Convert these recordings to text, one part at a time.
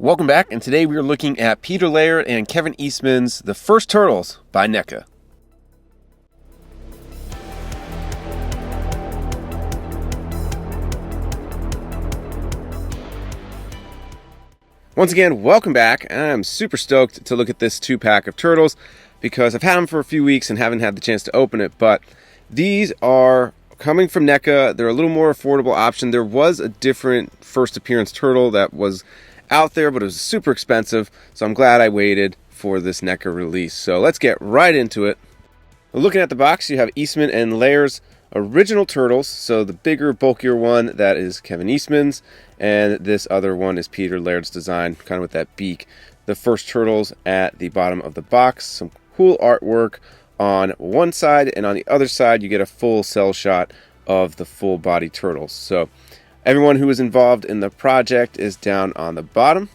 Welcome back, and today we are looking at Peter Laird and Kevin Eastman's The First Turtles by NECA. Once again, welcome back. I'm super stoked to look at this 2-pack of turtles because I've had them for a few weeks and haven't had the chance to open it, but these are coming from NECA. They're a little more affordable option. There was a different first appearance turtle that was out there, but it was super expensive, so I'm glad I waited for this NECA release. So let's get right into it. Looking at the box, you have Eastman and Laird's original turtles. So the bigger, bulkier one, that is Kevin Eastman's, and this other one is Peter Laird's design, kind of with that beak. The first turtles at the bottom of the box. Some cool artwork on one side, and on the other side you get a full cell shot of the full body turtles. So everyone who was involved in the project is down on the bottom.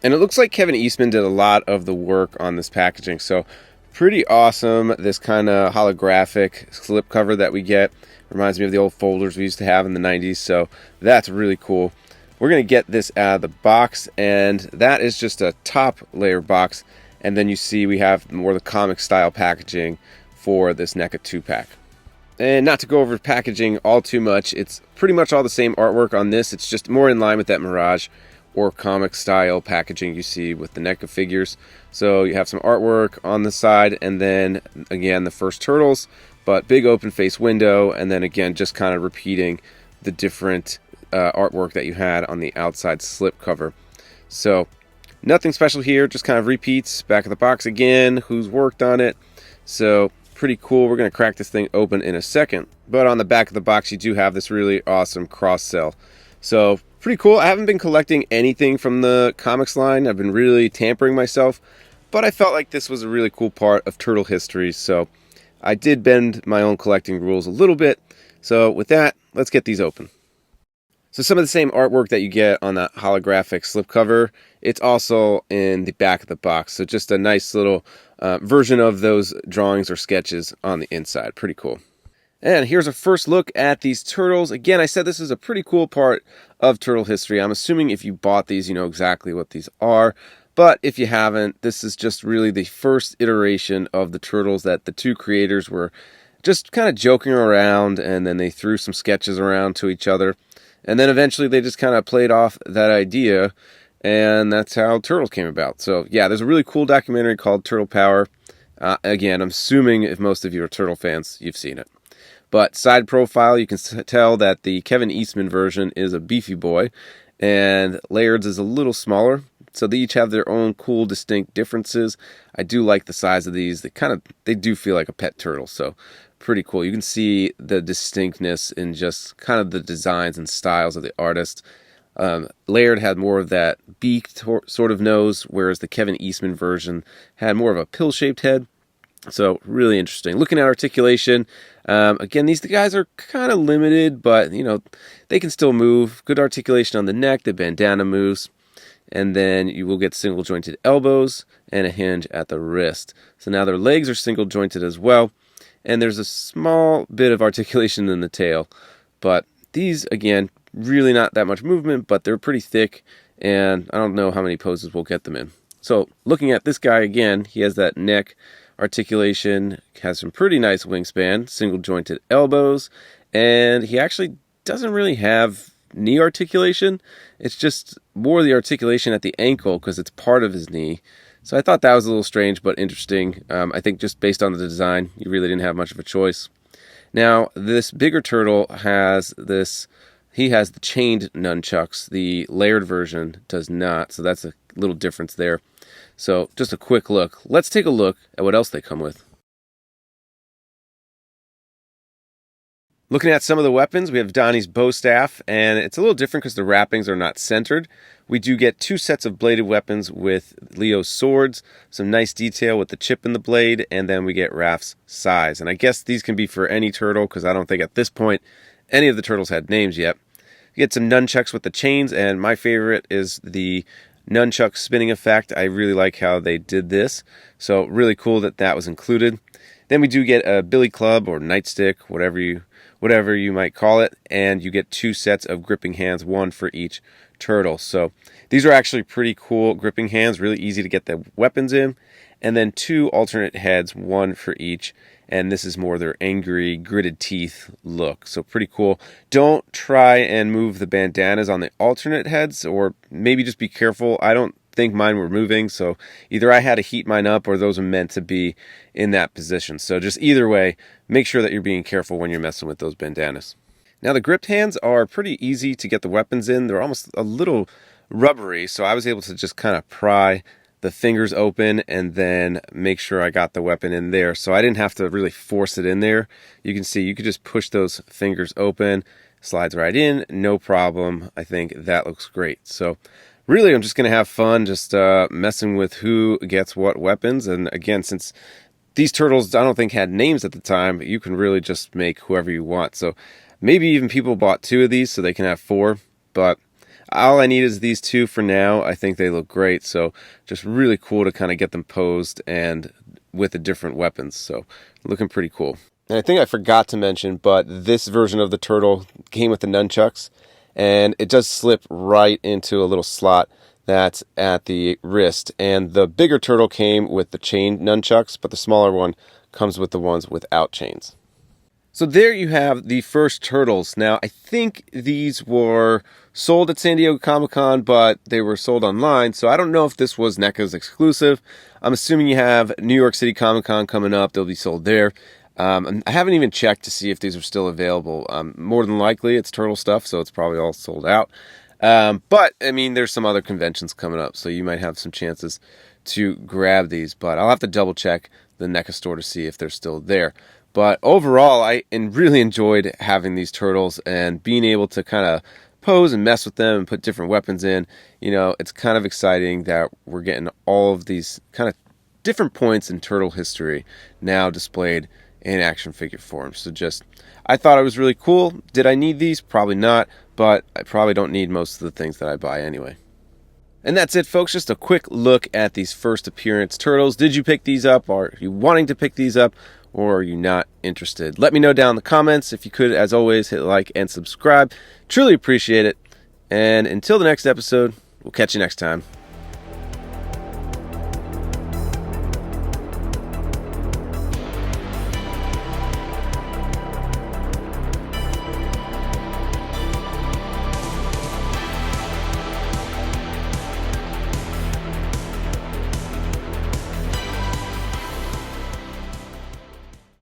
And it looks like Kevin Eastman did a lot of the work on this packaging. So pretty awesome. This kind of holographic slipcover that we get reminds me of the old folders we used to have in the 90s. So that's really cool. We're going to get this out of the box, and that is just a top layer box. And then you see we have more the comic style packaging for this NECA 2-pack. And not to go over packaging all too much, it's pretty much all the same artwork on this. It's just more in line with that Mirage or comic style packaging you see with the NECA figures. So you have some artwork on the side, and then again the first turtles, but big open face window, and then again just kind of repeating the different artwork that you had on the outside slip cover. So nothing special here, just kind of repeats. Back of the box again, who's worked on it. So pretty cool. We're going to crack this thing open in a second, but on the back of the box you do have this really awesome cross cell. So pretty cool. I haven't been collecting anything from the comics line. I've been really tampering myself, but I felt like this was a really cool part of turtle history, so I did bend my own collecting rules a little bit. So with that, let's get these open. So some of the same artwork that you get on that holographic slipcover, it's also in the back of the box. So just a nice little version of those drawings or sketches on the inside. Pretty cool. And here's a first look at these turtles. Again, I said this is a pretty cool part of turtle history. I'm assuming if you bought these, you know exactly what these are. But if you haven't, this is just really the first iteration of the turtles that the two creators were just kind of joking around, and then they threw some sketches around to each other. And then eventually they just kind of played off that idea, and that's how Turtles came about. So yeah, there's a really cool documentary called Turtle Power. Again, I'm assuming if most of you are Turtle fans, you've seen it. But side profile, you can tell that the Kevin Eastman version is a beefy boy, and Laird's is a little smaller. So they each have their own cool, distinct differences. I do like the size of these. They do feel like a pet turtle, so pretty cool. You can see the distinctness in just kind of the designs and styles of the artist. Laird had more of that beaked sort of nose, whereas the Kevin Eastman version had more of a pill-shaped head. So really interesting. Looking at articulation, again, these guys are kind of limited, but you know they can still move. Good articulation on the neck. The bandana moves. And then you will get single jointed elbows and a hinge at the wrist. So now their legs are single jointed as well. And there's a small bit of articulation in the tail. But these, again, really not that much movement, but they're pretty thick. And I don't know how many poses we'll get them in. So looking at this guy again, he has that neck articulation, has some pretty nice wingspan, single jointed elbows. And he actually doesn't really have knee articulation. It's just more the articulation at the ankle because it's part of his knee. So I thought that was a little strange but interesting. I think just based on the design, you really didn't have much of a choice. Now, this bigger turtle has this, he has the chained nunchucks. The Laird version does not, so that's a little difference there. So just a quick look. Let's take a look at what else they come with. Looking at some of the weapons, we have Donnie's bow staff, and it's a little different because the wrappings are not centered. We do get 2 sets of bladed weapons with Leo's swords, some nice detail with the chip in the blade, and then we get Raph's size. And I guess these can be for any turtle because I don't think at this point any of the turtles had names yet. We get some nunchucks with the chains, and my favorite is the nunchuck spinning effect. I really like how they did this, so really cool that that was included. Then we do get a billy club or nightstick, whatever you might call it, and you get 2 sets of gripping hands, 1 for each turtle. So these are actually pretty cool gripping hands, really easy to get the weapons in. And then 2 alternate heads, 1 for each. And this is more their angry, gritted teeth look. So pretty cool. Don't try and move the bandanas on the alternate heads, or maybe just be careful. I don't think mine were moving, so either I had to heat mine up or those are meant to be in that position. So just either way, make sure that you're being careful when you're messing with those bandanas. Now the gripped hands are pretty easy to get the weapons in. They're almost a little rubbery, so I was able to just kind of pry the fingers open and then make sure I got the weapon in there. So I didn't have to really force it in there. You can see you could just push those fingers open, slides right in, no problem. I think that looks great. So really, I'm just going to have fun just messing with who gets what weapons. And again, since these turtles I don't think had names at the time, you can really just make whoever you want. So maybe even people bought 2 of these so they can have 4, but all I need is these 2 for now. I think they look great, so just really cool to kind of get them posed and with the different weapons. So looking pretty cool. And I think I forgot to mention, but this version of the turtle came with the nunchucks, and it does slip right into a little slot that's at the wrist. And the bigger turtle came with the chain nunchucks, but the smaller one comes with the ones without chains. So there you have the first turtles. Now, I think these were sold at San Diego Comic-Con, but they were sold online, so I don't know if this was NECA's exclusive. I'm assuming you have New York City Comic-Con coming up. They'll be sold there. I haven't even checked to see if these are still available. More than likely, it's turtle stuff, so it's probably all sold out. But, I mean, there's some other conventions coming up, so you might have some chances to grab these. But I'll have to double-check the NECA store to see if they're still there. But overall, I really enjoyed having these turtles and being able to kind of pose and mess with them and put different weapons in. You know, it's kind of exciting that we're getting all of these kind of different points in turtle history now displayed in action figure form. So I thought it was really cool. Did I need these? Probably not, but I probably don't need most of the things that I buy anyway. And that's it, folks. Just a quick look at these first appearance turtles. Did you pick these up? Are you wanting to pick these up? Or are you not interested? Let me know down in the comments. If you could, as always, hit like and subscribe. Truly appreciate it. And until the next episode, we'll catch you next time.